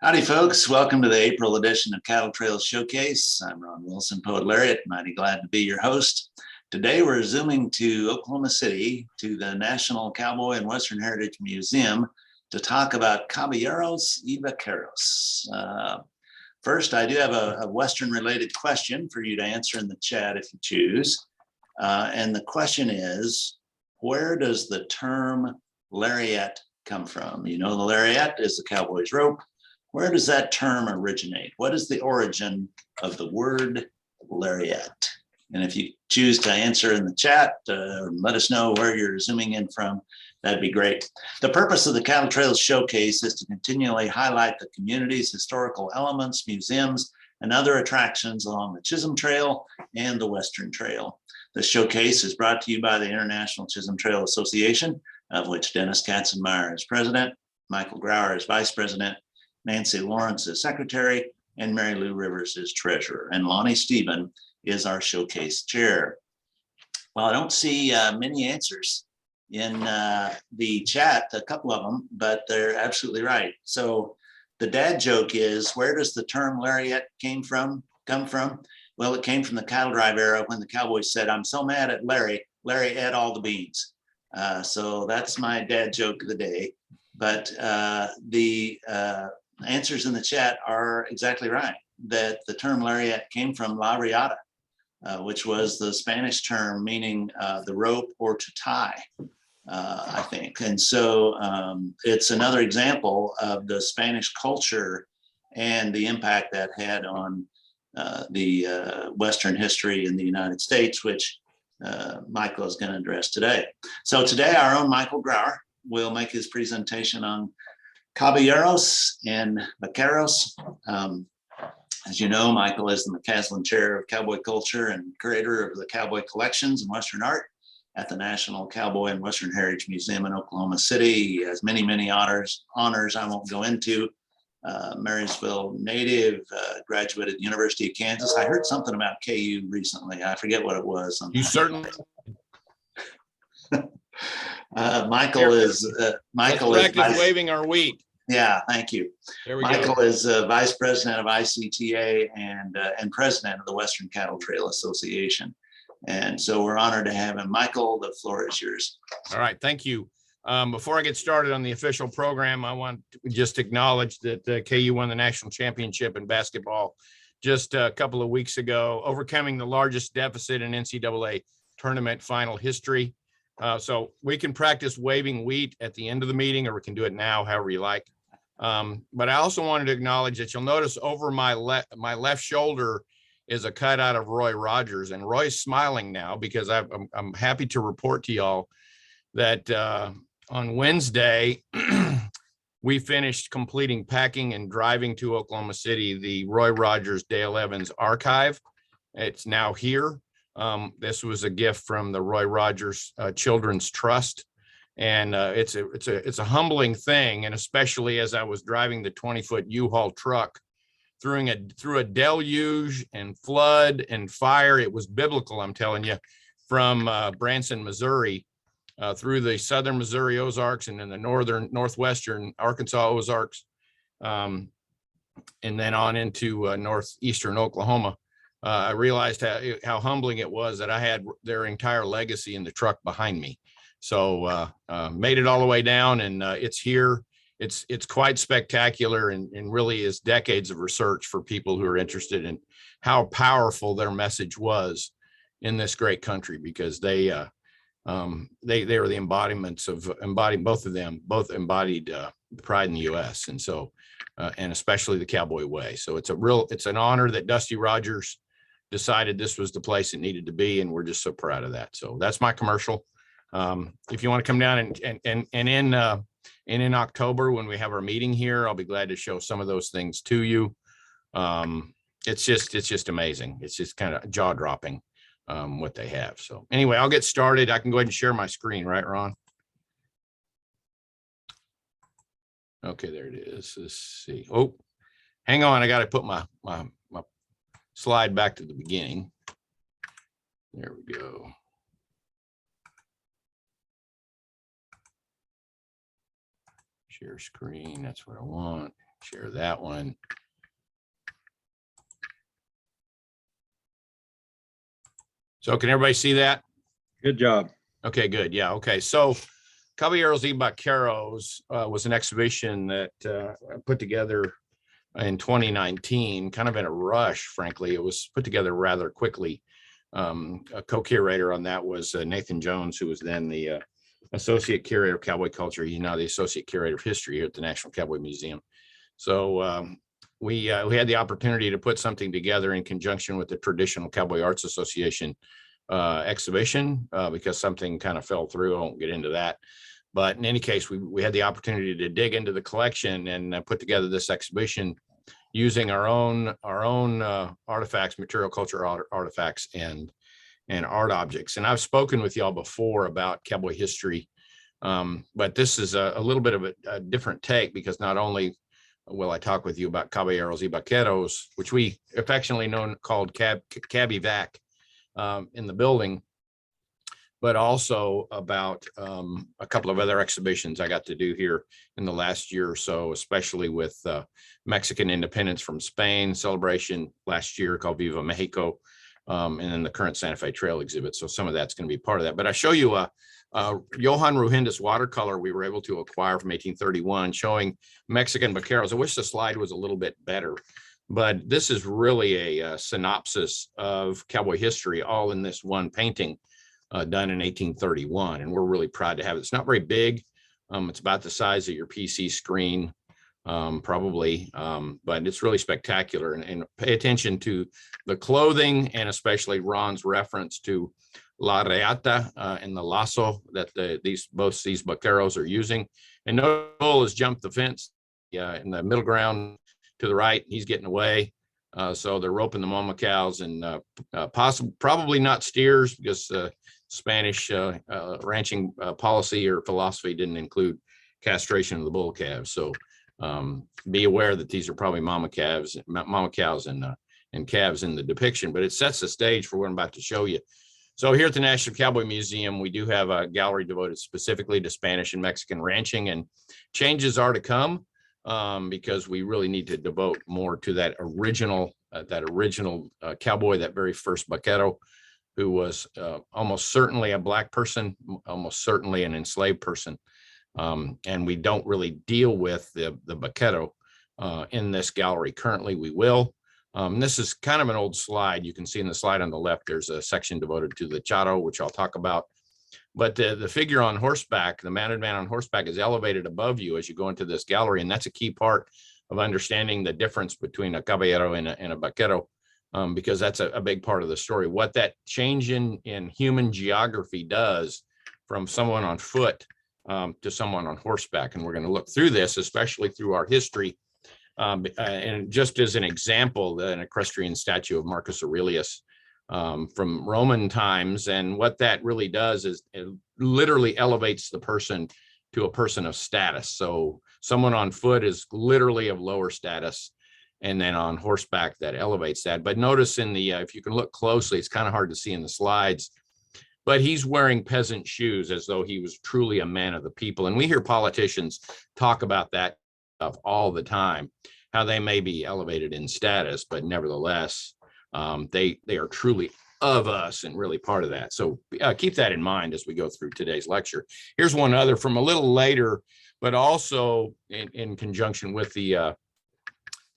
Howdy, folks. Welcome to the April edition of Cattle Trails Showcase. I'm Ron Wilson, Poet Laureate. Mighty glad to be your host. Today, we're zooming to Oklahoma City to the National Cowboy and Western Heritage Museum to talk about Cabelleros y Vaqueros. First, I do have a Western-related question for you to answer in the chat if you choose. And the question is, where does the term lariat come from? You know, the lariat is the cowboy's rope. Where does that term originate? What is the origin of the word lariat? And if you choose to answer in the chat, let us know where you're zooming in from. That'd be great. The purpose of the Cattle Trails Showcase is to continually highlight the community's historical elements, museums, and other attractions along the Chisholm Trail and the Western Trail. The showcase is brought to you by the International Chisholm Trail Association, of which Dennis Katzenmeyer is president, Michael Grauer is vice president, Nancy Lawrence is secretary, and Mary Lou Rivers is treasurer, and Lonnie Stephen is our showcase chair. Well, I don't see many answers in the chat, a couple of them, but they're absolutely right. So the dad joke is, where does the term lariat come from? Well, it came from the cattle drive era when the cowboys said, "I'm so mad at Larry, Larry ate all the beans." So that's my dad joke of the day. But the answers in the chat are exactly right, that the term lariat came from la riata, which was the Spanish term meaning the rope or to tie, I think. And so it's another example of the Spanish culture and the impact that had on the Western history in the United States, which Michael is going to address today. So today, our own Michael Grauer will make his presentation on Cabelleros and Vaqueros. As you know, Michael is the McCaslin Chair of Cowboy Culture and curator of the Cowboy Collections and Western Art at the National Cowboy and Western Heritage Museum in Oklahoma City. He has many, many honors I won't go into. Marysville native, graduated the University of Kansas. I heard something about KU recently. I forget what it was. You certainly. Michael is waving our wheat. Yeah, thank you. There we Michael go. is vice president of ICTA and president of the Western Cattle Trail Association. And so we're honored to have him. Michael, the floor is yours. All right, thank you. Before I get started on the official program, I want to just acknowledge that KU won the national championship in basketball just a couple of weeks ago, overcoming the largest deficit in NCAA tournament final history. So we can practice waving wheat at the end of the meeting, or we can do it now, however you like. But I also wanted to acknowledge that you'll notice over my left shoulder is a cutout of Roy Rogers, and Roy's smiling now because I'm happy to report to y'all that on Wednesday, we finished completing packing and driving to Oklahoma City the Roy Rogers Dale Evans archive. It's now here. This was a gift from the Roy Rogers Children's Trust, and it's a humbling thing, and especially as I was driving the 20-foot U-Haul truck through a deluge and flood and fire. It was biblical, I'm telling you, from Branson, Missouri, through the southern Missouri Ozarks and in the northwestern Arkansas Ozarks, and then on into northeastern Oklahoma. I realized how humbling it was that I had their entire legacy in the truck behind me. So made it all the way down, and it's here. It's quite spectacular, and really is decades of research for people who are interested in how powerful their message was in this great country, because they are the embodiments of both embodied pride in the U.S. and so and especially the cowboy way. So it's an honor that Dusty Rogers decided this was the place it needed to be, and we're just so proud of that. So that's my commercial. If you want to come down and in October when we have our meeting here, I'll be glad to show some of those things to you. It's just amazing. It's just kind of jaw dropping what they have. So anyway, I'll get started. I can go ahead and share my screen, right, Ron? Okay, there it is. Let's see. Oh, hang on. I got to put my slide back to the beginning. There we go. Share screen. That's what I want. share that one. So can everybody see that? Good job. Okay, good. Yeah. Okay. So Cabelleros Y Vaqueros was an exhibition that I put together in 2019, kind of in a rush, frankly. It was put together rather quickly. A co-curator on that was Nathan Jones, who was then the associate curator of cowboy culture. He's now the associate curator of history here at the National Cowboy Museum. So we had the opportunity to put something together in conjunction with the Traditional Cowboy Arts Association exhibition because something kind of fell through. I won't get into that. But in any case, we had the opportunity to dig into the collection and put together this exhibition using our own artifacts, material culture artifacts, and art objects. And I've spoken with y'all before about cowboy history, but this is a little bit of a different take, because not only will I talk with you about Cabelleros Y Vaqueros, which we affectionately called Cabby Vac in the building, but also about a couple of other exhibitions I got to do here in the last year or so, especially with Mexican independence from Spain celebration last year called Viva Mexico, and then the current Santa Fe Trail exhibit. So some of that's going to be part of that. But I show you a Johann Ruhindas watercolor we were able to acquire from 1831 showing Mexican vaqueros. I wish the slide was a little bit better, but this is really a synopsis of cowboy history all in this one painting. Done in 1831, and we're really proud to have it. It's not very big. It's about the size of your PC screen, probably, but it's really spectacular. And pay attention to the clothing, and especially Ron's reference to La Reata and the lasso that both these vaqueros are using. And Noel has jumped the fence in the middle ground to the right. He's getting away. So they're roping the mama cows, and probably not steers, because Spanish ranching policy or philosophy didn't include castration of the bull calves. So be aware that these are probably mama cows and calves in the depiction, but it sets the stage for what I'm about to show you. So here at the National Cowboy Museum, we do have a gallery devoted specifically to Spanish and Mexican ranching, and changes are to come because we really need to devote more to that original cowboy, that very first vaquero, who was almost certainly a black person, almost certainly an enslaved person. And we don't really deal with the vaquero in this gallery. Currently, we will. This is kind of an old slide. You can see in the slide on the left, there's a section devoted to the charro, which I'll talk about. But the figure on horseback, the mounted man on horseback, is elevated above you as you go into this gallery. And that's a key part of understanding the difference between a caballero and a vaquero. Because that's a big part of the story. What that change in human geography does from someone on foot to someone on horseback. And we're going to look through this, especially through our history. And just as an example, an equestrian statue of Marcus Aurelius from Roman times. And what that really does is it literally elevates the person to a person of status. So someone on foot is literally of lower status, and then on horseback that elevates that. But notice in the, if you can look closely, it's kind of hard to see in the slides, but he's wearing peasant shoes as though he was truly a man of the people. And we hear politicians talk about that stuff all the time, how they may be elevated in status, but nevertheless, they are truly of us and really part of that. So keep that in mind as we go through today's lecture. Here's one other from a little later, but also in conjunction with the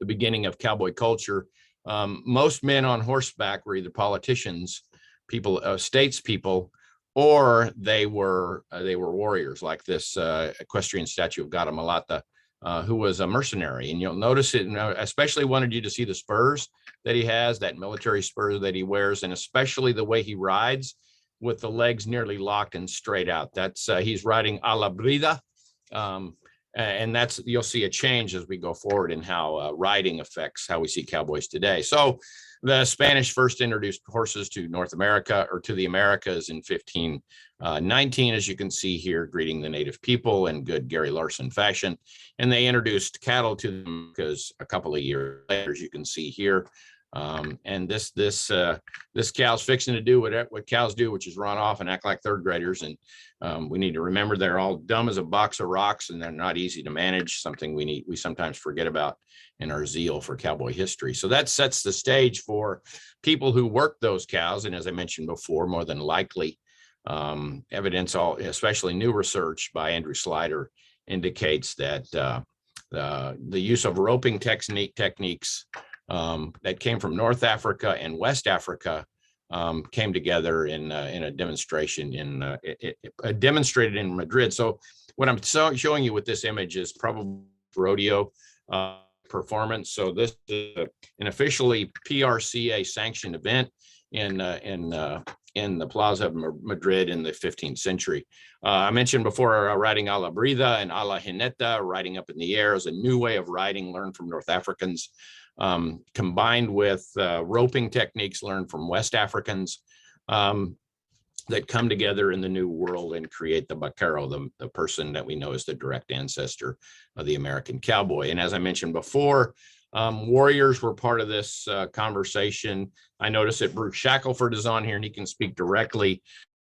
beginning of cowboy culture. Most men on horseback were either politicians, people, statespeople, or they were warriors, like this equestrian statue of Guatemala, who was a mercenary. And you'll notice it, and I especially wanted you to see the spurs that he has, that military spurs that he wears, and especially the way he rides with the legs nearly locked and straight out. That's he's riding a la brida. And that's, you'll see a change as we go forward in how riding affects how we see cowboys today. So the Spanish first introduced horses to North America, or to the Americas, in 1519, as you can see here, greeting the native people in good Gary Larson fashion. And they introduced cattle to them because a couple of years later, as you can see here, And this cow's fixing to do what cows do, which is run off and act like third graders. And we need to remember they're all dumb as a box of rocks, and they're not easy to manage. Something we sometimes forget about in our zeal for cowboy history. So that sets the stage for people who work those cows. And as I mentioned before, more than likely, evidence, especially new research by Andrew Slider, indicates that the use of roping techniques that came from North Africa and West Africa came together in a demonstration demonstrated in Madrid. So what I'm showing you with this image is probably rodeo performance. So this is an officially PRCA sanctioned event in the Plaza of Madrid in the 15th century. I mentioned before riding a la brida and a la jineta, riding up in the air, is a new way of riding learned from North Africans, combined with roping techniques learned from West Africans, that come together in the New World and create the vaquero, the person that we know as the direct ancestor of the American cowboy. And as I mentioned before, warriors were part of this conversation. I notice that Bruce Shackelford is on here, and he can speak directly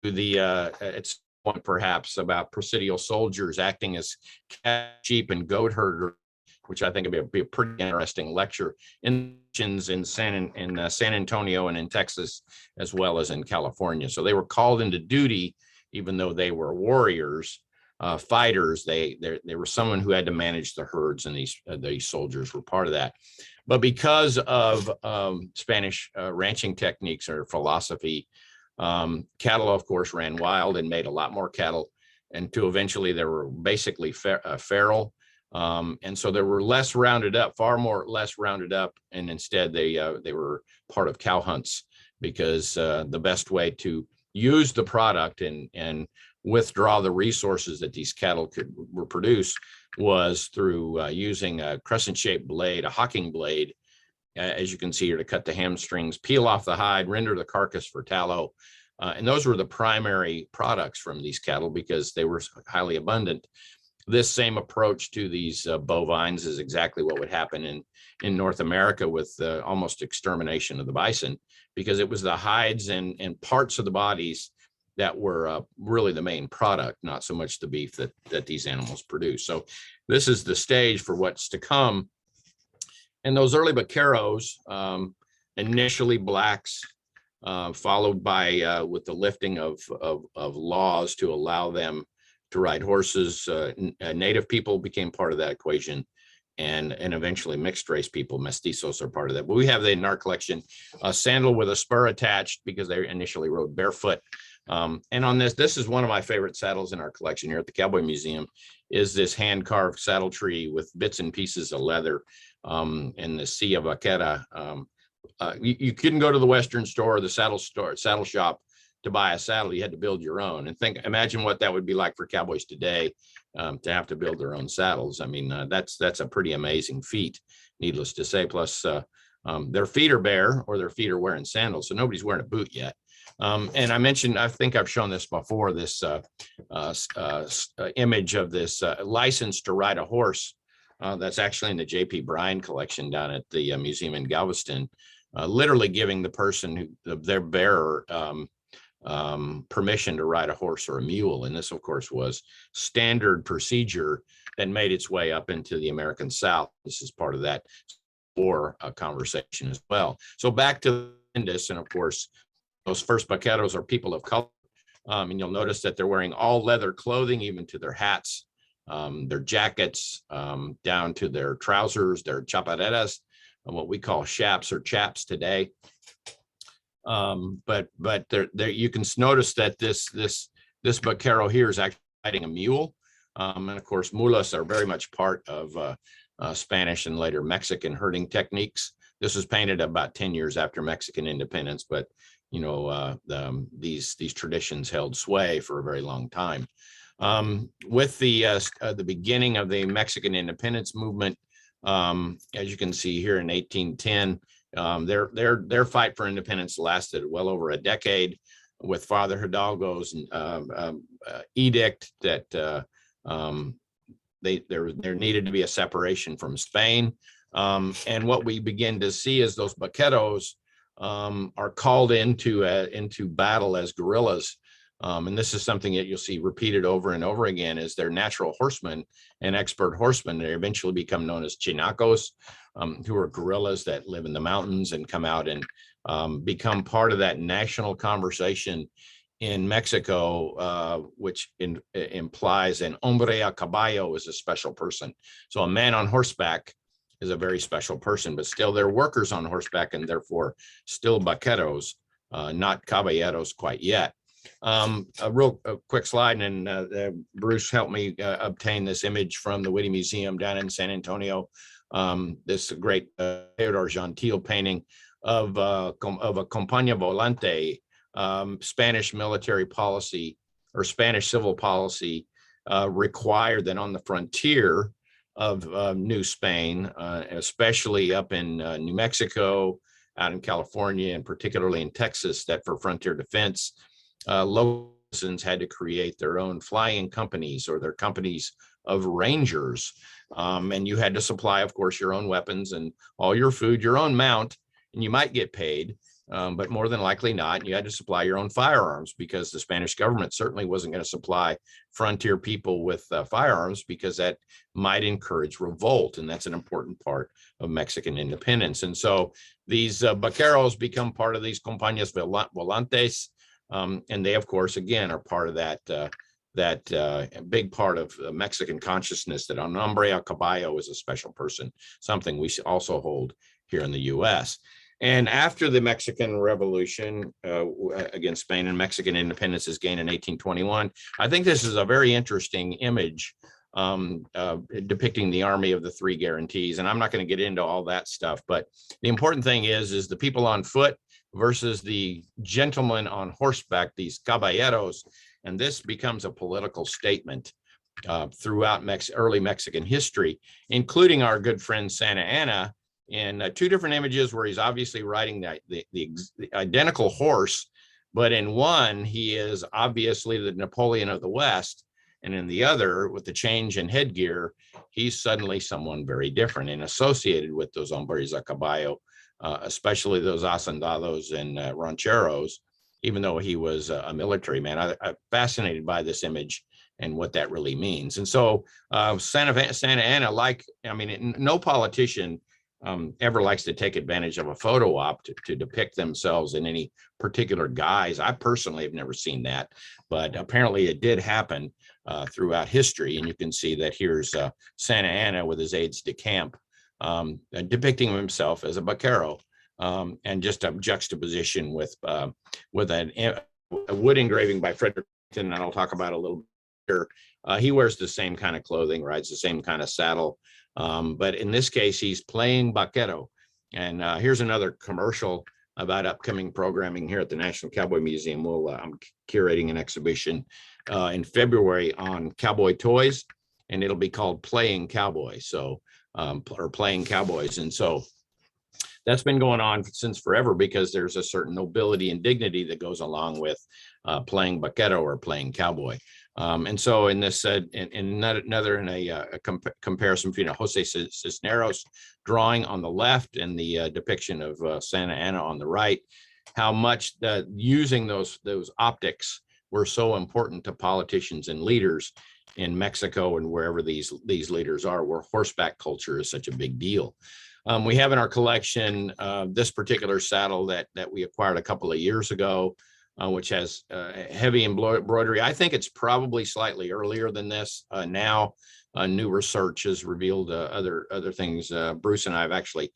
to the it's one perhaps about presidial soldiers acting as sheep and goat herders, which I think would be a pretty interesting lecture in San Antonio and in Texas, as well as in California. So they were called into duty, even though they were warriors, fighters. They were someone who had to manage the herds, and these soldiers were part of that. But because of Spanish ranching techniques or philosophy, cattle, of course, ran wild and made a lot more cattle, until eventually they were basically feral. And so they were less rounded up, less rounded up, and instead they were part of cow hunts, because the best way to use the product and withdraw the resources that these cattle were produce was through using a crescent-shaped blade, a hocking blade, as you can see here, to cut the hamstrings, peel off the hide, render the carcass for tallow. And those were the primary products from these cattle because they were highly abundant. This same approach to these bovines is exactly what would happen in North America with almost extermination of the bison, because it was the hides and parts of the bodies that were really the main product, not so much the beef that these animals produce. So this is the stage for what's to come. And those early vaqueros, initially blacks, followed by with the lifting of laws to allow them to ride horses. Native people became part of that equation, and eventually mixed race people, mestizos, are part of that. But we have in our collection a sandal with a spur attached because they initially rode barefoot. And on this is one of my favorite saddles in our collection here at the Cowboy Museum, is this hand-carved saddle tree with bits and pieces of leather in the Silla Vaquera. You couldn't go to the Western store or the saddle shop to buy a saddle. You had to build your own. And imagine what that would be like for cowboys today, to have to build their own saddles. I mean, that's a pretty amazing feat, needless to say. Plus, their feet are bare, or their feet are wearing sandals, so nobody's wearing a boot yet. And I mentioned, I think I've shown this before, this image of this license to ride a horse that's actually in the J.P. Bryan collection down at the museum in Galveston, literally giving the person their bearer permission to ride a horse or a mule. And this, of course, was standard procedure that made its way up into the American South. This is part of that war conversation as well. So back to Indus, and of course, those first vaqueros are people of color. And you'll notice that they're wearing all leather clothing, even to their hats, their jackets, down to their trousers, their chapareras, and what we call chaps or chaps today. But there you can notice that this vaquero here is actually riding a mule. And of course, mulas are very much part of Spanish and later Mexican herding techniques. This was painted about 10 years after Mexican independence, but you know, these traditions held sway for a very long time. With the beginning of the Mexican independence movement, as you can see here in 1810, their fight for independence lasted well over a decade, with Father Hidalgo's edict that there needed to be a separation from Spain. And what we begin to see is those vaqueros are called into battle as guerrillas. And this is something that you'll see repeated over and over again, is they're natural horsemen and expert horsemen. They eventually become known as chinacos, who are guerrillas that live in the mountains and come out and become part of that national conversation in Mexico, which implies an hombre a caballo is a special person. So a man on horseback is a very special person, but still they're workers on horseback and therefore still vaqueros, not caballeros quite yet. A quick slide, and Bruce helped me obtain this image from the Whitty Museum down in San Antonio. This great Theodore Gentile painting of a Compañía Volante, Spanish military policy or Spanish civil policy required that on the frontier of New Spain, especially up in New Mexico, out in California, and particularly in Texas, that for frontier defense, local citizens had to create their own flying companies or their companies of rangers. And you had to supply, of course, your own weapons and all your food, your own mount, and you might get paid, but more than likely not. You had to supply your own firearms because the Spanish government certainly wasn't going to supply frontier people with firearms, because that might encourage revolt. And that's an important part of Mexican independence. And so these vaqueros become part of these Compañías Volantes. And they, of course, again, are part of that big part of Mexican consciousness that an hombre a caballo is a special person, something we also hold here in the U.S. And after the Mexican Revolution against Spain and Mexican independence is gained in 1821, I think this is a very interesting image depicting the Army of the Three Guarantees. And I'm not going to get into all that stuff, but the important thing is the people on foot versus the gentlemen on horseback, these caballeros. And this becomes a political statement throughout early Mexican history, including our good friend Santa Anna, in two different images where he's obviously riding the identical horse, but in one, he is obviously the Napoleon of the West. And in the other, with the change in headgear, he's suddenly someone very different and associated with those hombres a caballo, especially those hacendados and rancheros, even though he was a military man. I'm fascinated by this image and what that really means. And so Santa Anna, no politician ever likes to take advantage of a photo op to depict themselves in any particular guise. I personally have never seen that, but apparently it did happen throughout history. And you can see that here's Santa Anna with his aides de camp depicting himself as a vaquero, and just a juxtaposition with a wood engraving by Frederick, and I'll talk about a little bit later. He wears the same kind of clothing, rides the same kind of saddle. But in this case, he's playing vaquero. And here's another commercial about upcoming programming here at the National Cowboy Museum. I'm curating an exhibition in February on cowboy toys, and it'll be called Playing Cowboy. So, or Playing Cowboys. And so that's been going on since forever, because there's a certain nobility and dignity that goes along with playing vaquero or playing cowboy. And so in this, comparison between a Jose Cisneros drawing on the left and the depiction of Santa Anna on the right, how much using those optics were so important to politicians and leaders in Mexico and wherever these leaders are, where horseback culture is such a big deal. We have in our collection this particular saddle that we acquired a couple of years ago, which has heavy embroidery. I think it's probably slightly earlier than this. Now, new research has revealed other things. Bruce and I have actually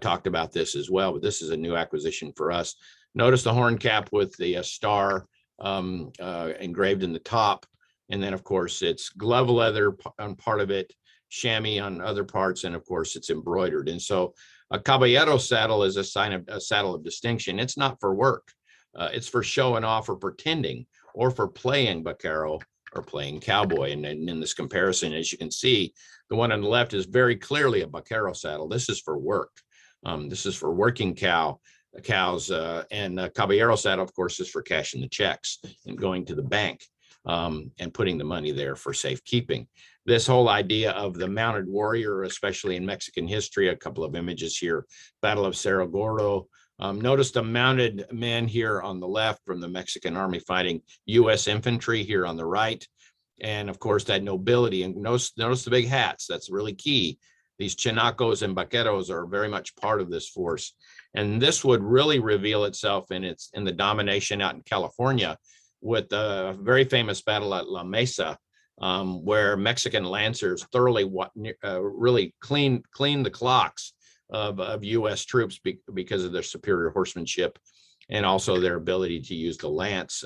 talked about this as well, but this is a new acquisition for us. Notice the horn cap with the star engraved in the top. And then, of course, it's glove leather on part of it, chamois on other parts, and of course, it's embroidered. And so a caballero saddle is a saddle of distinction. It's not for work. It's for showing off or pretending, or for playing vaquero or playing cowboy. And in this comparison, as you can see, the one on the left is very clearly a vaquero saddle. This is for work. This is for working cows. And a caballero saddle, of course, is for cashing the checks and going to the bank and putting the money there for safekeeping. this whole idea of the mounted warrior, especially in Mexican history. A couple of images here, Battle of Cerro Gordo. Notice the mounted men here on the left from the Mexican army fighting U.S. infantry here on the right. And of course, that nobility, and notice the big hats. That's really key. These chinacos and vaqueros are very much part of this force. And this would really reveal itself in the domination out in California with the very famous battle at La Mesa, where Mexican lancers thoroughly really cleaned the clocks of U.S. troops because of their superior horsemanship and also their ability to use the lance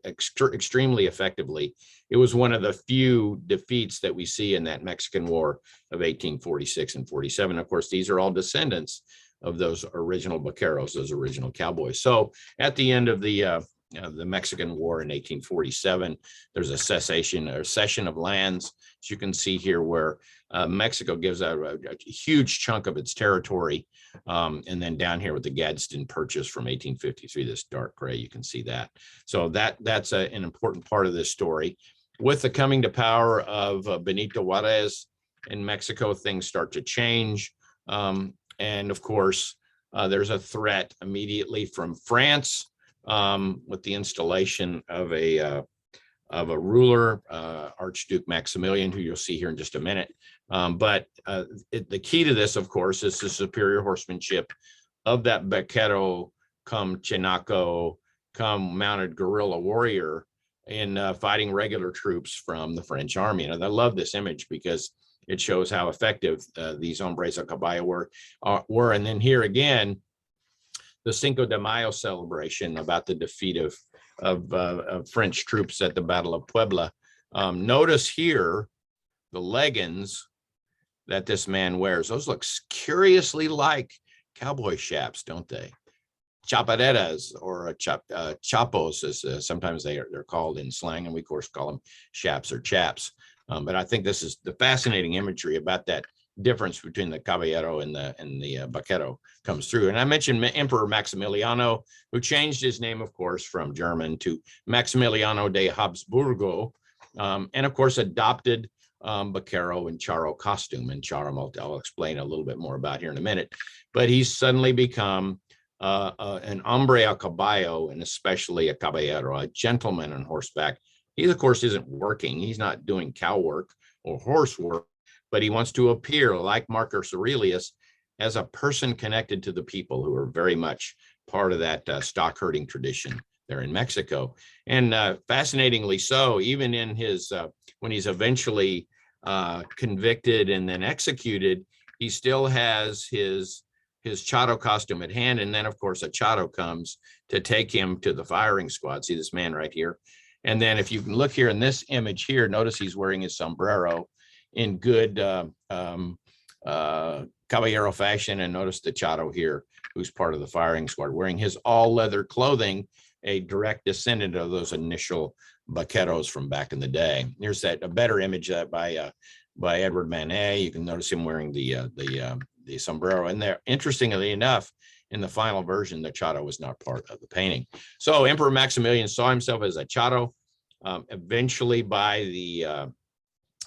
extremely effectively. It was one of the few defeats that we see in that Mexican War of 1846 and 47. Of course, these are all descendants of those original vaqueros, those original cowboys. So at the end of the Mexican War in 1847, there's a cession of lands, as you can see here, where Mexico gives out a huge chunk of its territory. And then down here with the Gadsden Purchase from 1853, this dark gray, you can see that. So that's an important part of this story. With the coming to power of Benito Juarez in Mexico, things start to change. And of course, there's a threat immediately from France with the installation of a ruler, Archduke Maximilian, who you'll see here in just a minute. But the key to this, of course, is the superior horsemanship of that vaquero, come chinaco, come mounted guerrilla warrior in fighting regular troops from the French army. And I love this image because it shows how effective these hombres a caballo were. And then here again, the Cinco de Mayo celebration about the defeat of French troops at the Battle of Puebla. Notice here the leggings that this man wears. Those look curiously like cowboy chaps, don't they? Chapareras or chapos, as sometimes they're called in slang, and we of course call them chaps or chaps. But I think this is the fascinating imagery about that difference between the caballero and the vaquero comes through. And I mentioned Emperor Maximiliano, who changed his name, of course, from German to Maximiliano de Habsburgo, and of course adopted vaquero and charro costume. And charro, I'll explain a little bit more about here in a minute. But he's suddenly become an hombre a caballo, and especially a caballero, a gentleman on horseback. He, of course, isn't working. He's not doing cow work or horse work, but he wants to appear like Marcus Aurelius as a person connected to the people who are very much part of that stock herding tradition there in Mexico. And fascinatingly so, even in his, when he's eventually convicted and then executed, he still has his charro costume at hand. And then, of course, a charro comes to take him to the firing squad. See this man right here? And then if you can look here in this image here, notice he's wearing his sombrero in good caballero fashion. And notice the charro here, who's part of the firing squad, wearing his all leather clothing, a direct descendant of those initial vaqueros from back in the day. Here's a better image by Edward Manet. You can notice him wearing the sombrero. And there, interestingly enough, in the final version, the charro was not part of the painting. So Emperor Maximilian saw himself as a charro. Eventually, by the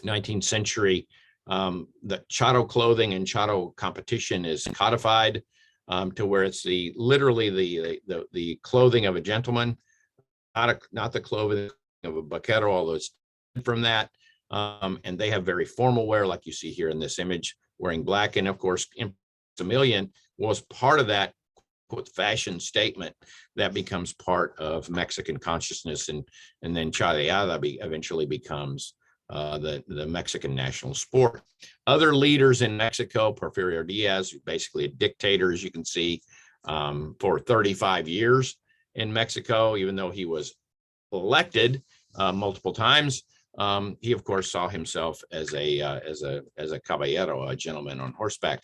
19th century, the charro clothing and charro competition is codified to where it's literally the clothing of a gentleman, not the clothing of a vaquero, although it's from that. And they have very formal wear, like you see here in this image, wearing black. And of course, Maximilian was part of that fashion statement that becomes part of Mexican consciousness, and then charreada eventually becomes the Mexican national sport. Other leaders in Mexico, Porfirio Diaz, basically a dictator, as you can see, for 35 years in Mexico, even though he was elected multiple times. He, of course, saw himself as a caballero, a gentleman on horseback.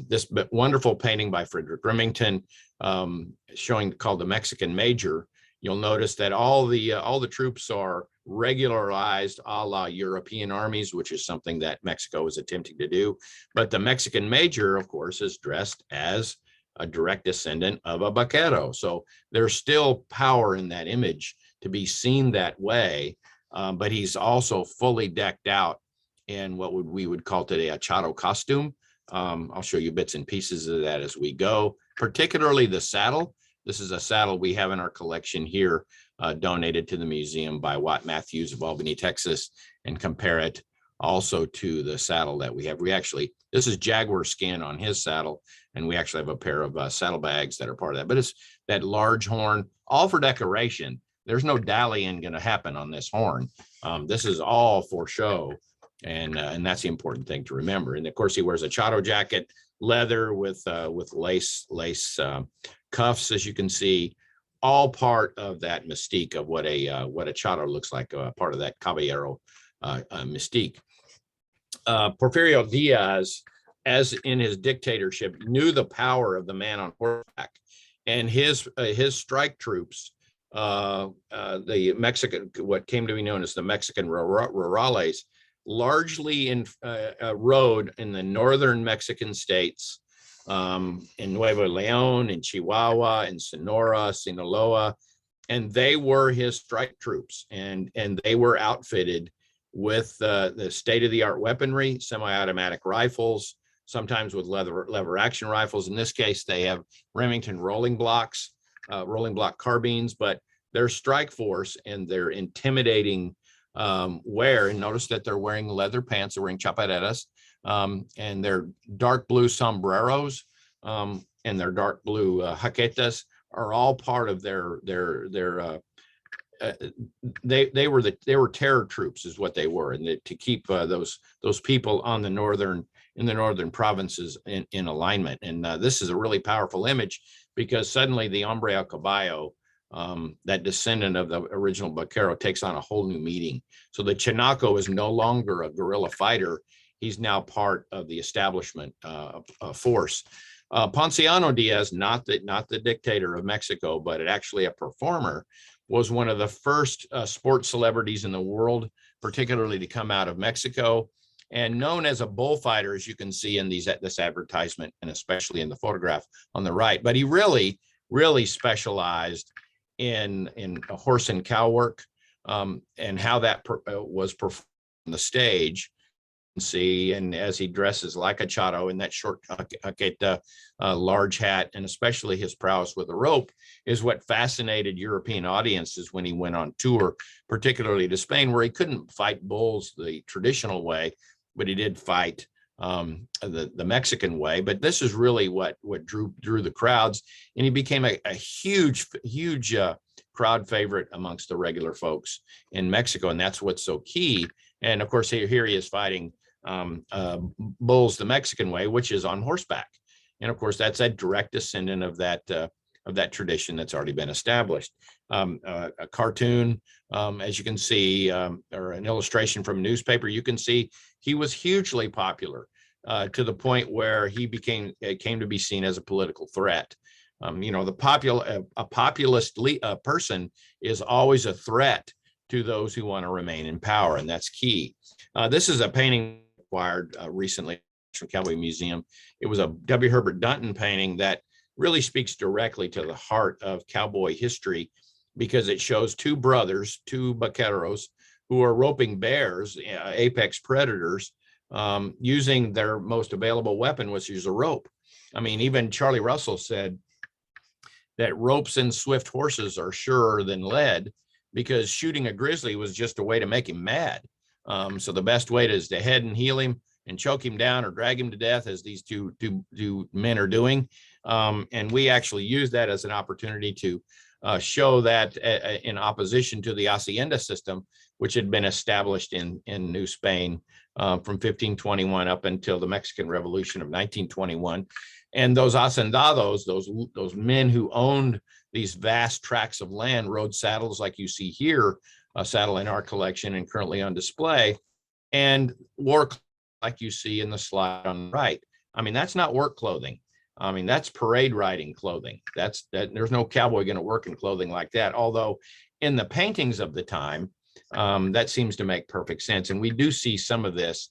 This wonderful painting by Frederick Remington, called the Mexican Major. You'll notice that all the troops are regularized a la European armies, which is something that Mexico was attempting to do. But the Mexican Major, of course, is dressed as a direct descendant of a vaquero. So there's still power in that image to be seen that way. But he's also fully decked out in what we would call today a chado costume. I'll show you bits and pieces of that as we go, particularly the saddle. This is a saddle we have in our collection here, donated to the museum by Watt Matthews of Albany, Texas, and compare it also to the saddle that we have. This is jaguar skin on his saddle, and we actually have a pair of saddlebags that are part of that, but it's that large horn, all for decoration. There's no dallying going to happen on this horn. This is all for show. And that's the important thing to remember. And of course, he wears a chado jacket, leather with lace cuffs, as you can see, all part of that mystique of what a chado looks like, part of that caballero mystique. Porfirio Diaz, as in his dictatorship, knew the power of the man on horseback, and his strike troops, the Mexican, what came to be known as the Mexican rurales, largely rode in the northern Mexican states, in Nuevo León, in Chihuahua, in Sonora, Sinaloa, and they were his strike troops, and they were outfitted with the state-of-the-art weaponry, semi-automatic rifles, sometimes with lever action rifles. In this case, they have Remington rolling block carbines, but their strike force and their intimidating wear, and notice that they're wearing leather pants, they're wearing chaparreras, and their dark blue sombreros, and their dark blue jaquetas are all part of their they were terror troops, is what they were, and to keep those people in the northern provinces in alignment. And this is a really powerful image, because suddenly the hombre a caballo, that descendant of the original vaquero, takes on a whole new meaning. So the chinaco is no longer a guerrilla fighter. He's now part of the establishment force. Ponciano Diaz, not the dictator of Mexico, but actually a performer, was one of the first sports celebrities in the world, particularly to come out of Mexico, and known as a bullfighter, as you can see in this advertisement, and especially in the photograph on the right. But he really specialized in horse and cow work, and how that was performed on the stage. See, and as he dresses like a chado in that short jaqueta, large hat, and especially his prowess with a rope, is what fascinated European audiences when he went on tour, particularly to Spain, where he couldn't fight bulls the traditional way, but he did fight the Mexican way. But this is really what drew the crowds, and he became a huge crowd favorite amongst the regular folks in Mexico, and that's what's so key. And of course, here he is fighting bulls the Mexican way, which is on horseback. And of course, that's a direct descendant of that tradition that's already been established. A cartoon, as you can see, or an illustration from a newspaper, you can see he was hugely popular, to the point where he came to be seen as a political threat. A populist person is always a threat to those who want to remain in power, and that's key. This is a painting acquired recently from Cowboy Museum. It was a W. Herbert Dunton painting that really speaks directly to the heart of cowboy history, because it shows two brothers, two vaqueros, who are roping bears, apex predators, using their most available weapon, which is a rope. I mean, even Charlie Russell said that ropes and swift horses are surer than lead, because shooting a grizzly was just a way to make him mad. So the best way is to head and heel him and choke him down or drag him to death, as these two men are doing. And we actually use that as an opportunity to show that in opposition to the hacienda system, which had been established in New Spain from 1521 up until the Mexican Revolution of 1921. And those hacendados, those men who owned these vast tracts of land, rode saddles like you see here, a saddle in our collection and currently on display, and wore like you see in the slide on the right. I mean, that's not work clothing. I mean, that's parade riding clothing. There's no cowboy going to work in clothing like that. Although in the paintings of the time, that seems to make perfect sense. And we do see some of this,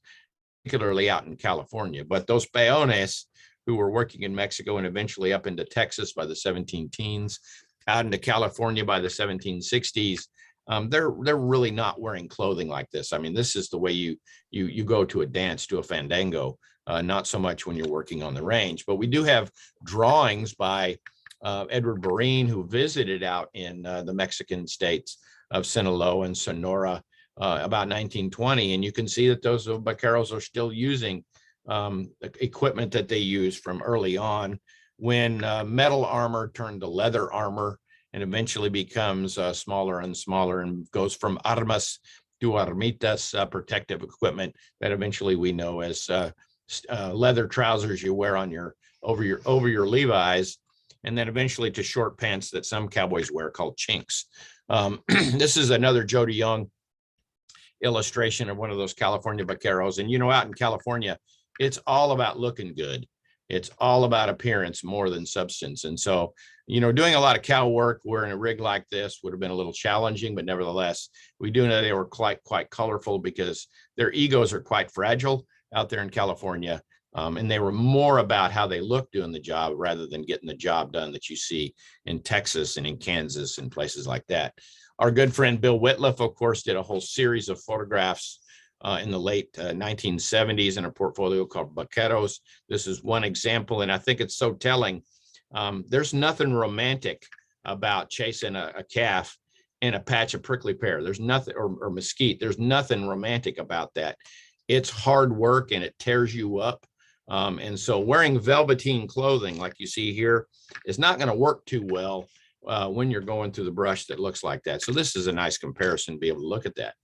particularly out in California. But those peones who were working in Mexico and eventually up into Texas by the 17 teens, out into California by the 1760s, they're really not wearing clothing like this. I mean, this is the way you go to a dance, to a fandango, not so much when you're working on the range. But we do have drawings by Edward Barine, who visited out in the Mexican states of Sinaloa and Sonora about 1920. And you can see that those vaqueros are still using equipment that they used from early on, when metal armor turned to leather armor and eventually becomes smaller and smaller and goes from armas to armitas, protective equipment that eventually we know as leather trousers you wear on your over your Levi's, and then eventually to short pants that some cowboys wear called chinks. This is another Joe DeYoung illustration of one of those California vaqueros. And, you know, out in California, it's all about looking good. It's all about appearance more than substance. And so, you know, doing a lot of cow work wearing a rig like this would have been a little challenging, but nevertheless, we do know they were quite colorful because their egos are quite fragile out there in California. And they were more about how they look doing the job rather than getting the job done that you see in Texas and in Kansas and places like that. Our good friend Bill Whitliff, of course, did a whole series of photographs in the late 1970s in a portfolio called Vaqueros. This is one example, and I think it's so telling. There's nothing romantic about chasing a calf in a patch of prickly pear. There's nothing, or mesquite. There's nothing romantic about that. It's hard work and it tears you up. And so wearing velveteen clothing like you see here is not going to work too well when you're going through the brush that looks like that. So this is a nice comparison to be able to look at that.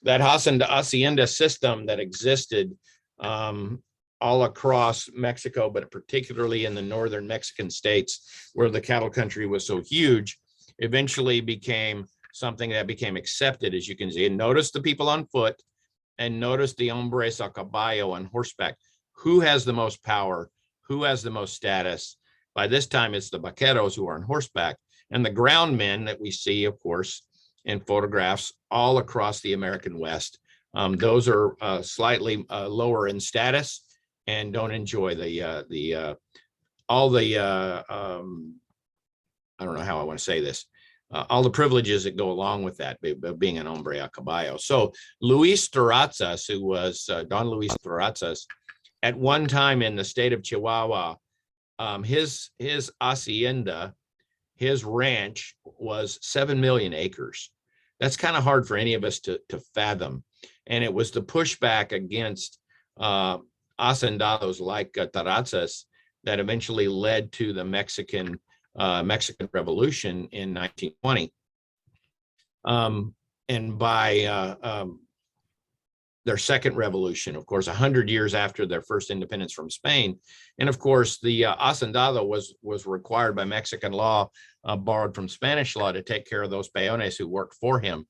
That hacienda system that existed all across Mexico, but particularly in the northern Mexican states where the cattle country was so huge, eventually became something that became accepted, as you can see. And notice the people on foot, and notice the hombres a caballo on horseback. Who has the most power? Who has the most status? By this time, it's the vaqueros who are on horseback, and the ground men that we see, of course, in photographs all across the American West. Those are slightly lower in status and don't enjoy all the I don't know how I want to say this, all the privileges that go along with that, being an hombre a caballo. So Luis Terrazas, who was Don Luis Terrazas, at one time in the state of Chihuahua, his hacienda, his ranch was 7 million acres. That's kind of hard for any of us to fathom. And it was the pushback against hacendados like Terrazas that eventually led to the Mexican Revolution in 1920. And by their second revolution, of course, 100 years after their first independence from Spain. And of course, the hacendado was required by Mexican law, borrowed from Spanish law, to take care of those peones who worked for him.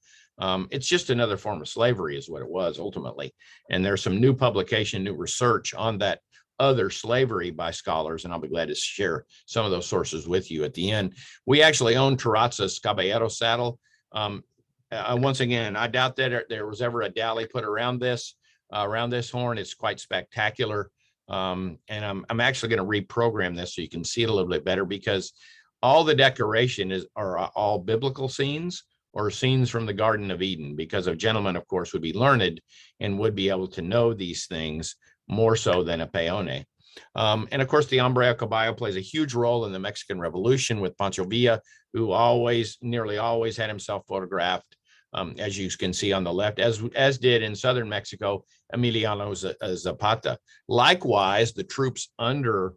It's just another form of slavery is what it was ultimately. And there's some new publication, new research on that other slavery by scholars, and I'll be glad to share some of those sources with you at the end. We actually own Terrazas Caballero saddle. Once again, I doubt that there was ever a dally put around this horn. It's quite spectacular. And I'm actually going to reprogram this so you can see it a little bit better, because all the decoration are all biblical scenes or scenes from the Garden of Eden, because a gentleman, of course, would be learned and would be able to know these things more so than a peone. And of course, the hombre a caballo plays a huge role in the Mexican Revolution with Pancho Villa, who nearly always had himself photographed, as you can see on the left, as did in southern Mexico, Emiliano Zapata. Likewise, the troops under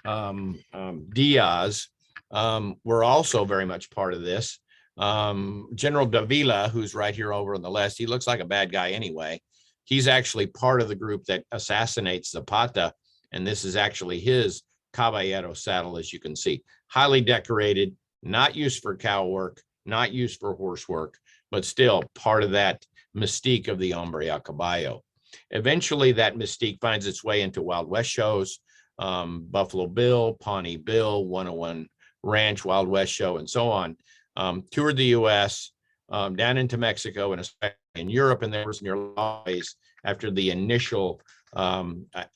Diaz were also very much part of this. General Davila, who's right here over on the left, he looks like a bad guy anyway. He's actually part of the group that assassinates Zapata, and this is actually his caballero saddle, as you can see. Highly decorated, not used for cow work, not used for horse work, but still part of that mystique of the hombre a caballo. Eventually, that mystique finds its way into Wild West shows, Buffalo Bill, Pawnee Bill, 101 Ranch, Wild West Show, and so on. Toured the U.S., down into Mexico, and especially in Europe, and there was nearly always, after the initial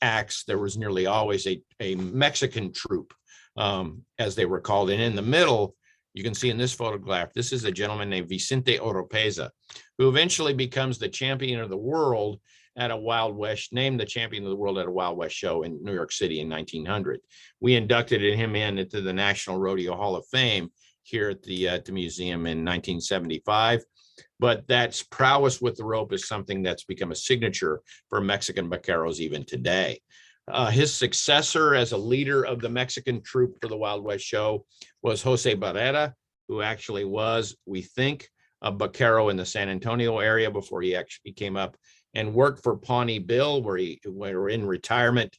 acts, there was nearly always a Mexican troop, as they were called. And in the middle, You can see in this photograph, this is a gentleman named Vicente Oropeza, who eventually becomes the champion of the world at a Wild West, named the champion of the world at a Wild West show in New York City in 1900. We inducted him into the National Rodeo Hall of Fame here at the museum in 1975. But that's prowess with the rope is something that's become a signature for Mexican vaqueros even today. His successor as a leader of the Mexican troupe for the Wild West show was Jose Barrera, who actually was, we think, a vaquero in the San Antonio area before he actually came up and worked for Pawnee Bill, where in retirement.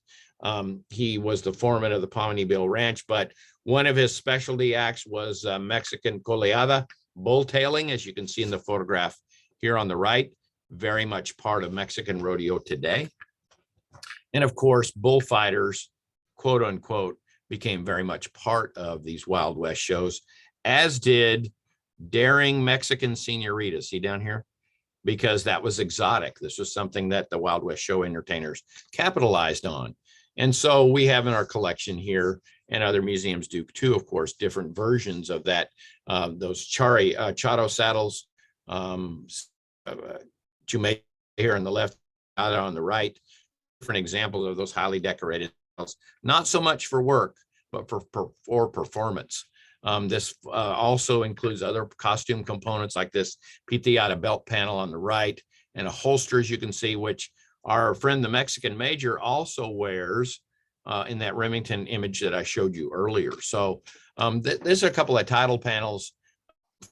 He was the foreman of the Pawnee Bill Ranch, but one of his specialty acts was Mexican coleada, bull tailing, as you can see in the photograph here on the right, very much part of Mexican rodeo today. And of course, bullfighters, quote unquote, became very much part of these Wild West shows, as did daring Mexican senoritas. See down here? Because that was exotic. This was something that the Wild West show entertainers capitalized on. And so we have in our collection here, and other museums do too, of course, different versions of that, those charo saddles, Jume here on the left, out on the right, different examples of those highly decorated saddles, not so much for work, but for performance. This also includes other costume components like this pitiada belt panel on the right, and a holster, as you can see, which our friend, the Mexican Major, also wears in that Remington image that I showed you earlier. So there's a couple of title panels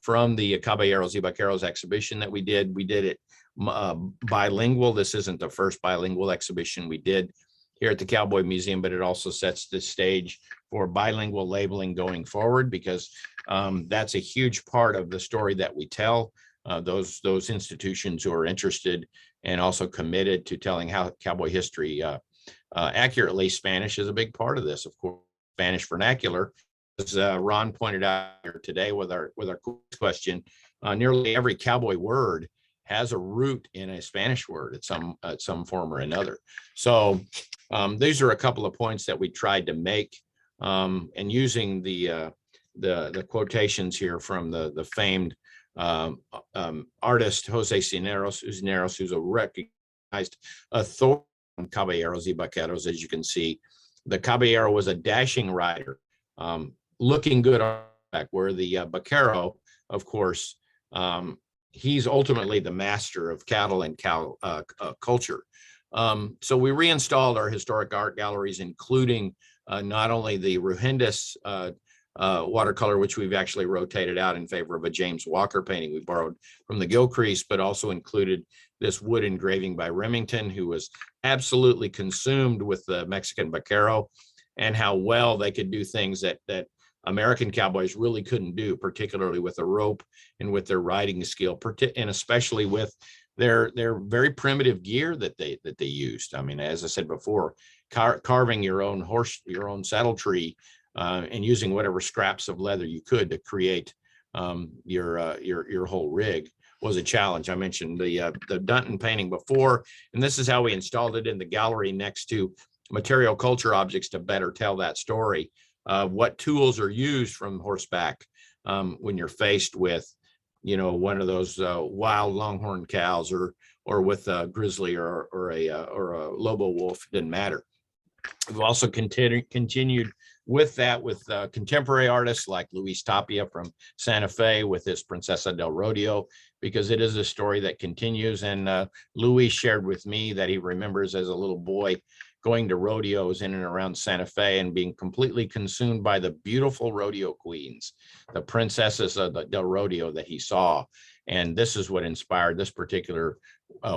from the Cabelleros Y Vaqueros exhibition that we did. We did it bilingual. This isn't the first bilingual exhibition we did here at the Cowboy Museum, but it also sets the stage for bilingual labeling going forward, because that's a huge part of the story that we tell. Those institutions who are interested and also committed to telling how cowboy history accurately. Spanish is a big part of this, of course. Spanish vernacular, as Ron pointed out here today with our question, nearly every cowboy word has a root in a Spanish word at some form or another. So these are a couple of points that we tried to make, and using the quotations here from the famed artist Jose Cisneros, who's a recognized authority on Cabelleros y Vaqueros. As you can see, the Caballero was a dashing rider, looking good on back, where the Vaquero, of course, he's ultimately the master of cattle and cow culture. So we reinstalled our historic art galleries, including not only the Ruhendes watercolor, which we've actually rotated out in favor of a James Walker painting we borrowed from the Gilcrease, but also included this wood engraving by Remington, who was absolutely consumed with the Mexican vaquero and how well they could do things that American cowboys really couldn't do, particularly with a rope and with their riding skill, and especially with their very primitive gear that they used. I mean, as I said before, carving your own saddle tree, and using whatever scraps of leather you could to create your whole rig was a challenge. I mentioned the Dunton painting before, and this is how we installed it in the gallery next to material culture objects to better tell that story. What tools are used from horseback when you're faced with, one of those wild longhorn cows, or with a grizzly or a lobo wolf, didn't matter. We've also continued with that with contemporary artists like Luis Tapia from Santa Fe with his Princesa del Rodeo, because it is a story that continues. And Luis shared with me that he remembers as a little boy going to rodeos in and around Santa Fe and being completely consumed by the beautiful rodeo queens, the princesses of the del rodeo that he saw. And this is what inspired this particular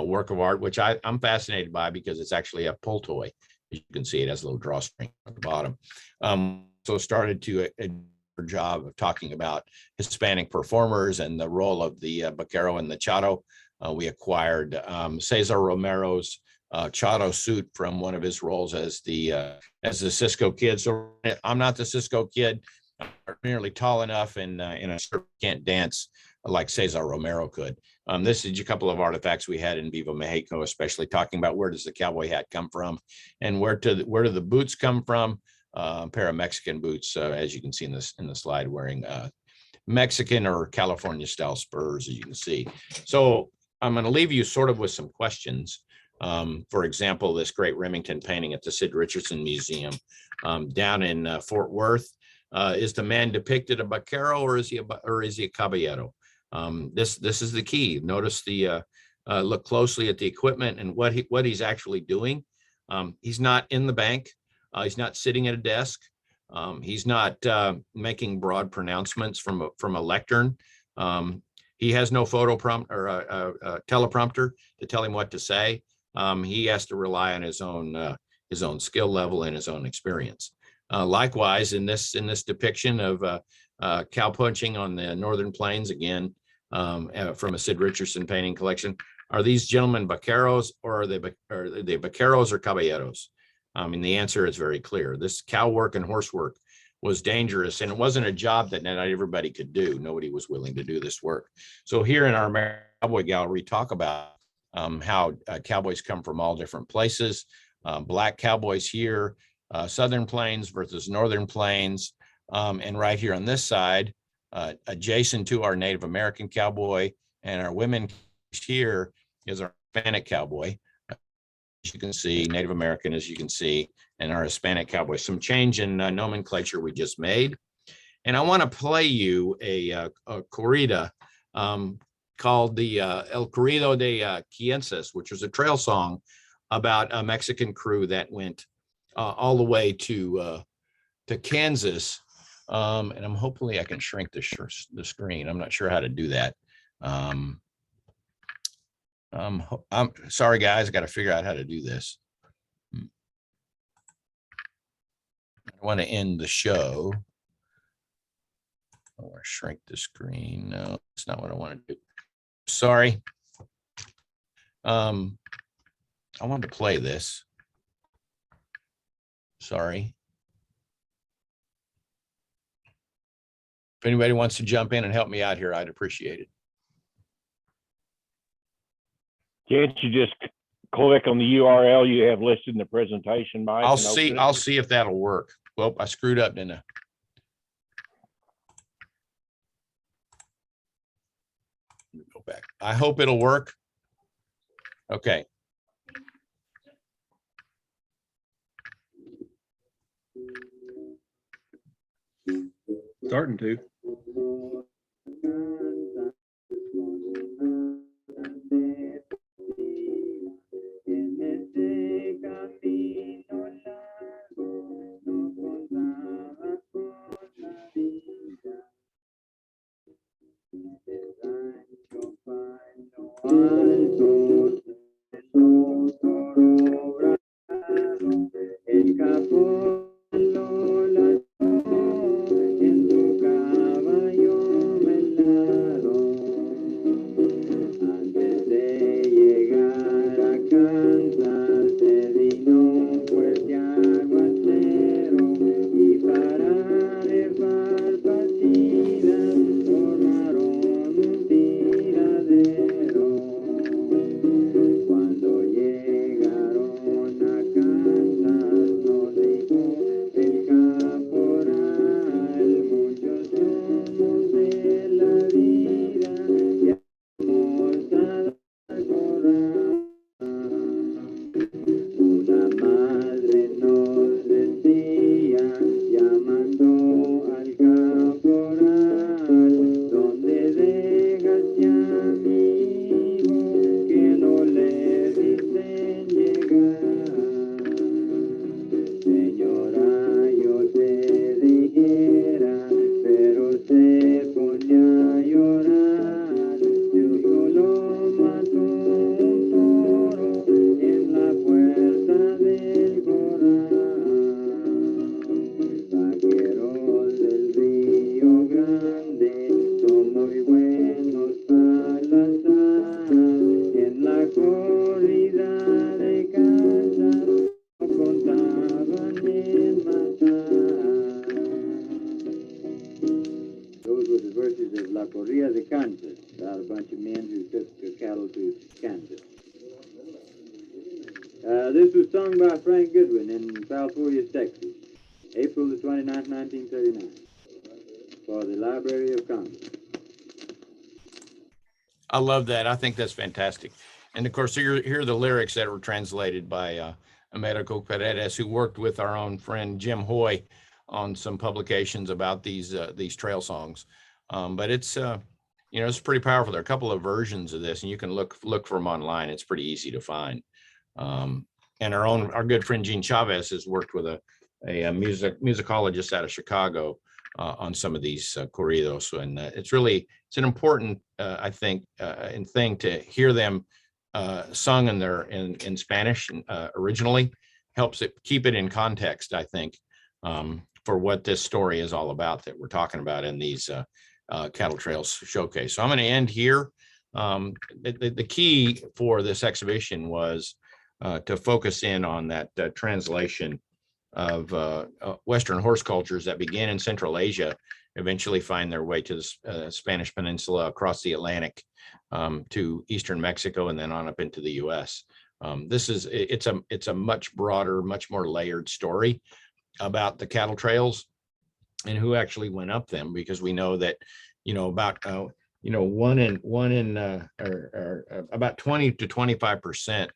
work of art, which I'm fascinated by, because it's actually a pull toy. As you can see, it has a little drawstring at the bottom. So started to a job of talking about Hispanic performers and the role of the vaquero and the charo. We acquired Cesar Romero's charo suit from one of his roles as the Cisco Kid. So I'm not the Cisco Kid. I'm merely tall enough and I can't dance like Cesar Romero could. This is a couple of artifacts we had in Viva Mexico, especially talking about where does the cowboy hat come from, and where do the boots come from. A pair of Mexican boots, as you can see in the slide, wearing Mexican or California style spurs, as you can see. So I'm going to leave you sort of with some questions. For example, this great Remington painting at the Sid Richardson Museum down in Fort Worth. Is the man depicted a vaquero, or is he a caballero? This is the key. Notice the look closely at the equipment and what he's actually doing. He's not in the bank. He's not sitting at a desk. He's not making broad pronouncements from a lectern. He has no photo prompt or a teleprompter to tell him what to say. He has to rely on his own skill level and his own experience. Likewise, in this depiction of cow punching on the Northern Plains, again, from a Sid Richardson painting collection, are these gentlemen vaqueros, or are they vaqueros or caballeros? And the answer is very clear. This cow work and horse work was dangerous, and it wasn't a job that not everybody could do. Nobody was willing to do this work. So here in our Cowboy Gallery, talk about how cowboys come from all different places. Black cowboys here, Southern Plains versus Northern Plains. And right here on this side, adjacent to our Native American cowboy, and our women here is our Hispanic cowboy. As you can see, Native American, as you can see, and our Hispanic cowboy. Some change in nomenclature we just made. And I want to play you a corrida called the El Corrido de Quiences, which was a trail song about a Mexican crew that went all the way to Kansas. And hopefully I can shrink the screen. I'm not sure how to do that. I'm sorry, guys. I got to figure out how to do this. I want to end the show. I want to shrink the screen. No, that's not what I want to do. Sorry. I wanted to play this. Sorry. If anybody wants to jump in and help me out here, I'd appreciate it. Can't you just click on the URL you have listed in the presentation, Mike? I'll see if that'll work. Well, I screwed up, didn't I? Go back. I hope it'll work. Okay. Starting to. This was sung by Frank Goodwin in South Texas, April the 29th, 1939. for the Library of Congress. I love that. I think that's fantastic. And of course, here are the lyrics that were translated by Americo Paredes, who worked with our own friend Jim Hoy on some publications about these trail songs. But it's it's pretty powerful. There are a couple of versions of this, and you can look for them online. It's pretty easy to find. And our good friend Gene Chavez has worked with a musicologist out of Chicago on some of these corridos, and it's an important I think thing to hear them sung in Spanish originally. Helps it keep it in context, I think, for what this story is all about that we're talking about in these cattle trails showcase. So I'm going to end here. The key for this exhibition was to focus in on that translation of Western horse cultures that began in Central Asia, eventually find their way to the Spanish Peninsula, across the Atlantic to Eastern Mexico, and then on up into the U.S. It's a much broader, much more layered story about the cattle trails and who actually went up them, because we know that about about 20 to 25%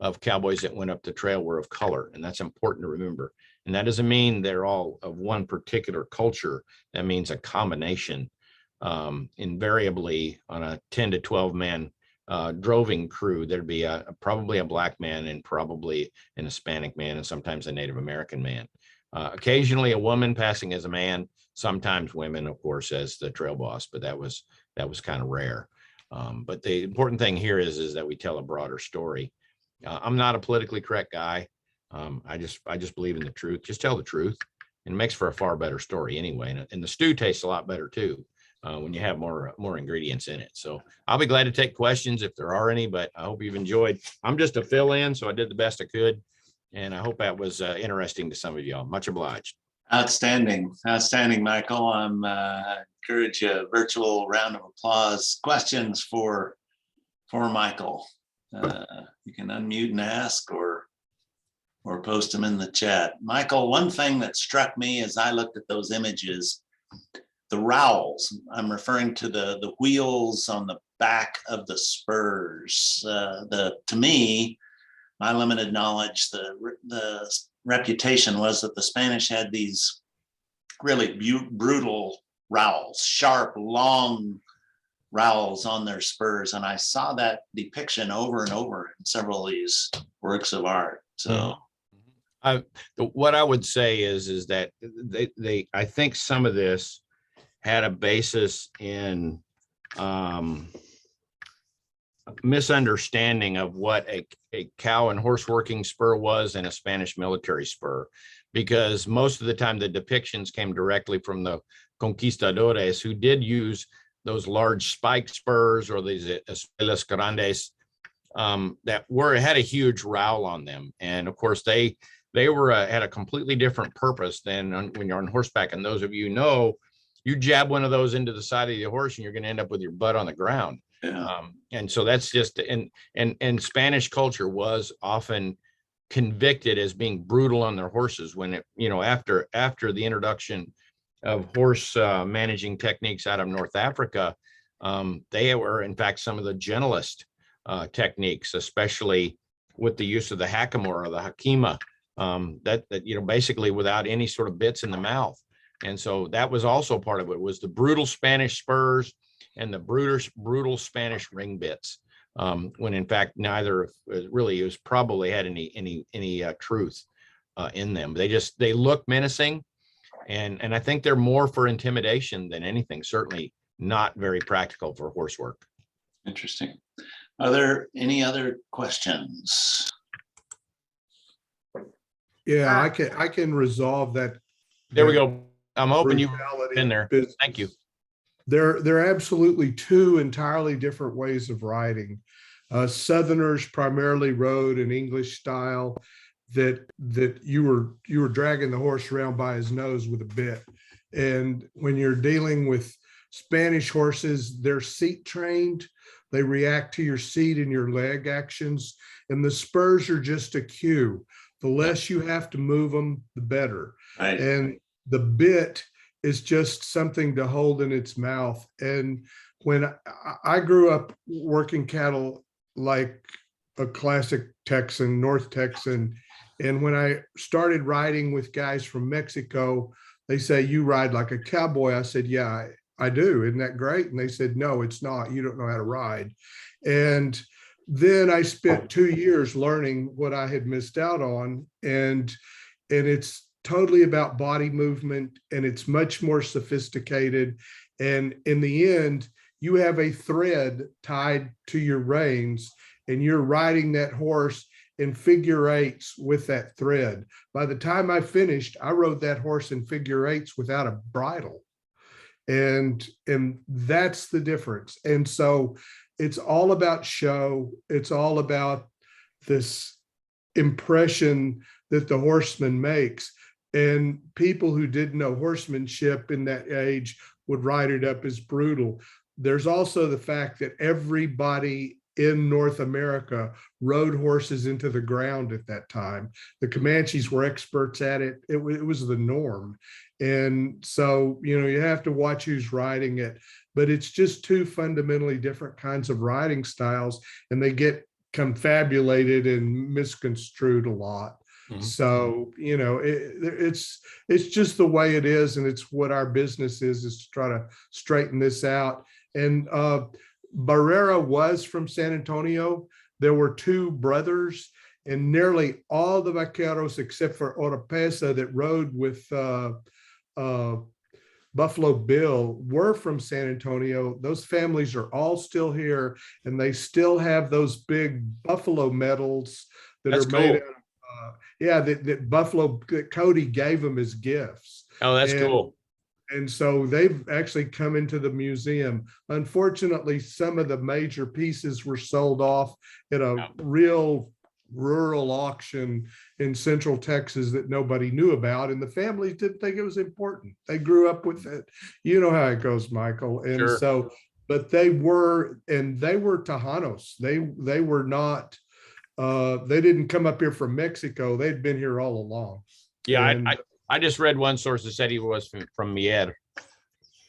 of cowboys that went up the trail were of color, and that's important to remember. And that doesn't mean they're all of one particular culture. That means a combination. Invariably, on a 10 to 12 man droving crew, there'd be probably a black man and probably an Hispanic man and sometimes a Native American man. Occasionally a woman passing as a man, sometimes women, of course, as the trail boss, but that was kind of rare. But the important thing here is that we tell a broader story. I'm not a politically correct guy. I just believe in the truth. Just tell the truth, and it makes for a far better story anyway. And the stew tastes a lot better too when you have more ingredients in it. So I'll be glad to take questions if there are any, but I hope you've enjoyed. I'm just a fill-in, so I did the best I could, and I hope that was interesting to some of y'all. Much obliged. Outstanding, Michael. I'm encourage a virtual round of applause. Questions for Michael. You can unmute and ask, or post them in the chat. Michael, one thing that struck me as I looked at those images, the rowels. I'm referring to the wheels on the back of the spurs. To me, my limited knowledge, the reputation was that the Spanish had these really brutal rowels, sharp, long rowels on their spurs, and I saw that depiction over and over in several of these works of art. So, what I would say is that they I think some of this had a basis in misunderstanding of what a cow and horse working spur was and a Spanish military spur, because most of the time the depictions came directly from the conquistadores, who did use those large spike spurs or these espuelas grandes that had a huge rowel on them. And of course they were had a completely different purpose than when you're on horseback. And those of you jab one of those into the side of the horse and you're going to end up with your butt on the ground. yeah. And so that's just, and Spanish culture was often convicted as being brutal on their horses when after the introduction of horse managing techniques out of North Africa, they were in fact some of the gentlest techniques, especially with the use of the hackamore or the hakima, that basically without any sort of bits in the mouth. And so that was also part of it, was the brutal Spanish spurs and the brutal Spanish ring bits, when in fact neither really probably had any truth in them. They look menacing, and I think they're more for intimidation than anything. Certainly not very practical for horse work. Interesting. Are there any other questions? Yeah, I can resolve that. There we go. I'm hoping you've brutality been there. business. Thank you. There are absolutely two entirely different ways of riding. Southerners primarily rode an English style that you were dragging the horse around by his nose with a bit. And when you're dealing with Spanish horses, they're seat trained. They react to your seat and your leg actions. And the spurs are just a cue. The less you have to move them, the better. Right. And the bit is just something to hold in its mouth. And when I grew up working cattle like a classic Texan, North Texan, and when I started riding with guys from Mexico, they say, you ride like a cowboy. I said, yeah, I do. Isn't that great? And they said, no, it's not. You don't know how to ride. And then I spent 2 years learning what I had missed out on. And it's totally about body movement, and it's much more sophisticated. And in the end, you have a thread tied to your reins, and you're riding that horse in figure eights with that thread. By the time I finished, I rode that horse in figure eights without a bridle. And that's the difference. And so it's all about show. It's all about this impression that the horseman makes. And people who didn't know horsemanship in that age would write it up as brutal. There's also the fact that everybody in North America rode horses into the ground at that time. The Comanches were experts at it. It was the norm. And so, you have to watch who's riding it, but it's just two fundamentally different kinds of riding styles, and they get confabulated and misconstrued a lot. Mm-hmm. So, it's just the way it is. And it's what our business is to try to straighten this out. And Barrera was from San Antonio. There were two brothers, and nearly all the vaqueros, except for Oropesa, that rode with Buffalo Bill, were from San Antonio. Those families are all still here, and they still have those big buffalo medals that That's are cool. Made out of, that Buffalo, that Cody gave them as gifts. Oh, that's cool. And so they've actually come into the museum. Unfortunately, some of the major pieces were sold off at a real rural auction in Central Texas that nobody knew about. And the families didn't think it was important. They grew up with it. You know how it goes, Michael. And sure. So, but they were Tejanos. They were not, they didn't come up here from Mexico. They'd been here all along. Yeah, and I just read one source that said he was from Mier.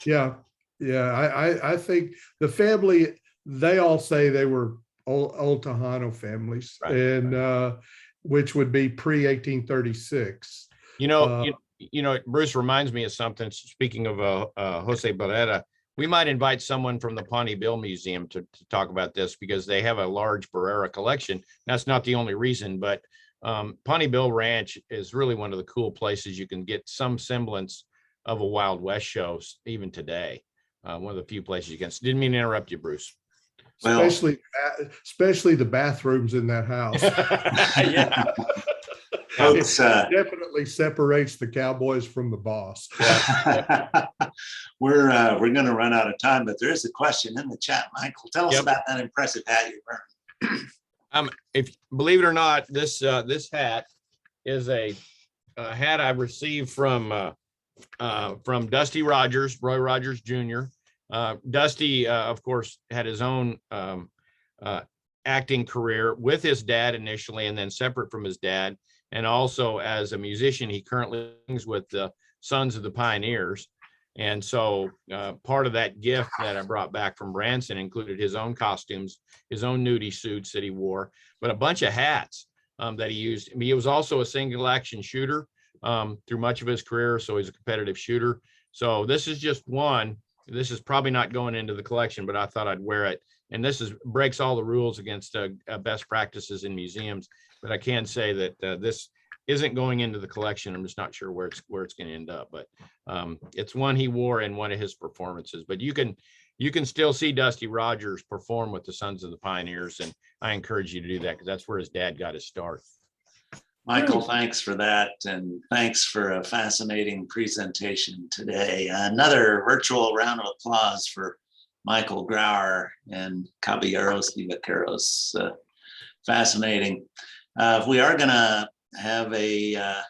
Yeah. I think the family, they all say they were old Tejano families, right, and which would be pre-1836. Bruce reminds me of something. Speaking of Jose Barrera, we might invite someone from the Pawnee Bill Museum to talk about this, because they have a large Barrera collection. That's not the only reason, but Pawnee Bill Ranch is really one of the cool places you can get some semblance of a Wild West show, even today. One of the few places you can. Didn't mean to interrupt you, Bruce. Well, especially the bathrooms in that house. Yeah. Folks, it definitely separates the cowboys from the boss. Yeah. We're going to run out of time, but there is a question in the chat. Michael, tell us about that impressive hat you're wearing. If believe it or not, this hat is a hat I received from Dusty Rogers, Roy Rogers Jr. Dusty, of course, had his own acting career with his dad initially, and then separate from his dad. And also as a musician, he currently sings with the Sons of the Pioneers. And so part of that gift that I brought back from Branson included his own costumes, his own nudie suits that he wore, but a bunch of hats that he used. I mean, he was also a single action shooter through much of his career. So he's a competitive shooter. So this is just one. This is probably not going into the collection, but I thought I'd wear it. And this breaks all the rules against best practices in museums. But I can say that this isn't going into the collection. I'm just not sure where it's going to end up, but it's one he wore in one of his performances. But you can still see Dusty Rogers perform with the Sons of the Pioneers, and I encourage you to do that, because that's where his dad got his start. Michael, thanks for that, and thanks for a fascinating presentation today. Another virtual round of applause for Michael Grauer and Cabelleros Y Vaqueros. Fascinating. We are going to have a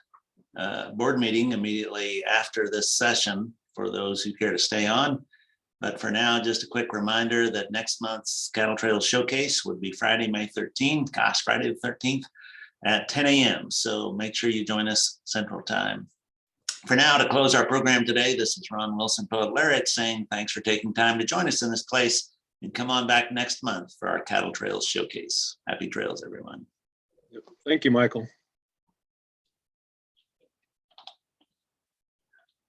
board meeting immediately after this session for those who care to stay on. But for now, just a quick reminder that next month's Cattle Trails Showcase would be Friday, May 13th, Friday the 13th at 10 a.m. So make sure you join us Central Time. For now, to close our program today, this is Ron Wilson, Poet Laureate, saying thanks for taking time to join us in this place, and come on back next month for our Cattle Trails Showcase. Happy trails, everyone. Thank you, Michael.